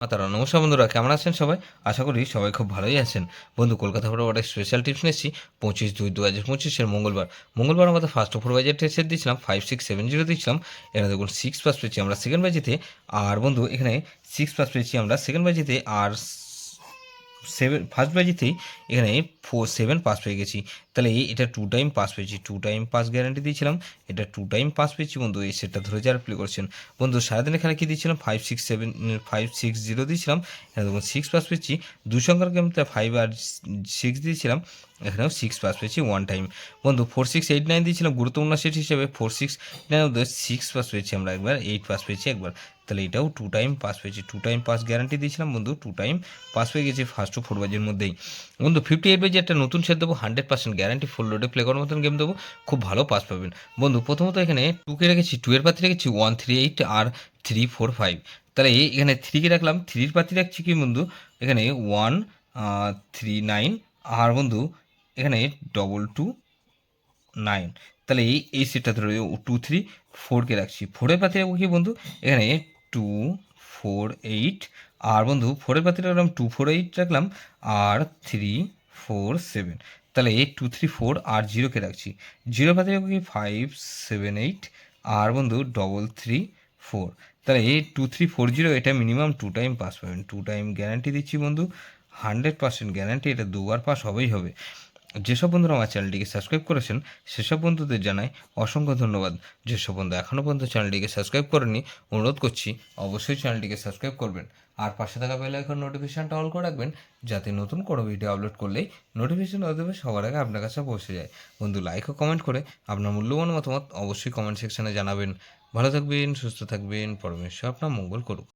তারা নমস্কার বন্ধুরা, কেমন আছেন সবাই? আশা করি সবাই খুব ভালোই আছেন। বন্ধু, কলকাতা ফুটবলের স্পেশাল টিপস নিয়ে এসেছি 25/2/2025 মঙ্গলবার আমাদের ফার্স্ট ওভার বাজেট সেট দিয়েছিলাম 5670 দিয়েছিলাম। এখানে দেখুন 6 পাস পেয়েছি আমরা সেকেন্ড বাজিতে। আর বন্ধু এখানে 6 পাস পেয়েছি আমরা সেকেন্ড বাজিতে। আর ফার্স্ট বাজিতেই এখানে 7 পাস পেয়ে গেছি। তাহলে এটা 2 টাইম পাস পেয়েছি, 2 টাইম পাস গ্যারান্টি দিয়েছিলাম। এটা 2 টাইম পাস পেয়েছি বন্ধু। এই সেটটা ধরে যারা প্লে করছেন বন্ধু, সারাদিনের খেলা কি দিয়েছিলাম 560 দিয়েছিলাম। এখানে দেখুন 6 পাস পেয়েছি। দুই সংখ্যার গেমতে 5 আর 6 দিয়েছিলাম। এখানেও 6 পাস পেয়েছি 1 টাইম। বন্ধু 4689 দিয়েছিলাম গুরুত্বপূর্ণ সেট হিসেবে। 4689 6 পাস পেয়েছি আমরা একবার, 8 পাস পেয়েছি একবার। তাহলে এটাও 2 টাইম পাস পেয়েছি, 2 টাইম পাস গ্যারান্টি দিয়েছিলাম বন্ধু। 2 টাইম পাস পেয়ে গেছি ফার্স্ট টু 4 বাজের মধ্যেই। বন্ধু 58 বাজে একটা নতুন সেট দেবো, 100% গ্যারান্টি, ফুল লোডে প্লে করার মতন গেম দেবো, খুব ভালো পাস পাবেন বন্ধু। প্রথমত এখানে 2কে রেখেছি, 2 এর পাতি রেখেছি 138 আর 345। তাহলে এখানে 3কে রাখলাম, 3-র পাতি রাখছি কি বন্ধু এখানে 139। আর বন্ধু এখানে 229। তাহলে এই সেটটা ধরে 234কে রাখছি। 4-এর পাতি রাখবো কি বন্ধু এখানে 248। আর বন্ধু 4-এর পাতি রাখলাম 248 রাখলাম। আর 347। তাহলে 234 আর 0কে রাখছি। 0 পাতি রাখবো কি 578। আর বন্ধু 334। তাহলে 2340, এটা মিনিমাম 2 টাইম পাস পাবেন। 2 টাইম গ্যারান্টি দিচ্ছি বন্ধু, 100% গ্যারান্টি, এটা দুবার পাস হবেই হবে। যেসব বন্ধুরা আমার চ্যানেলটিকে সাবস্ক্রাইব করেছেন সেসব বন্ধুদের জানাই অসংখ্য ধন্যবাদ। যেসব বন্ধু এখনও পর্যন্ত চ্যানেলটিকে সাবস্ক্রাইব করেনি, অনুরোধ করছি অবশ্যই চ্যানেলটিকে সাবস্ক্রাইব করবেন। আর পাশে থাকা বেল আইকন নোটিফিকেশানটা অল করে রাখবেন, যাতে নতুন কোনো ভিডিও আপলোড করলেই নোটিফিকেশান দেবে সবার আগে আপনার কাছে পৌঁছে যায়। বন্ধু লাইক ও কমেন্ট করে আপনার মূল্যবান মতামত অবশ্যই কমেন্ট সেকশানে জানাবেন। ভালো থাকবেন, সুস্থ থাকবেন, পরমেশ্বর আপনার মঙ্গল করুক।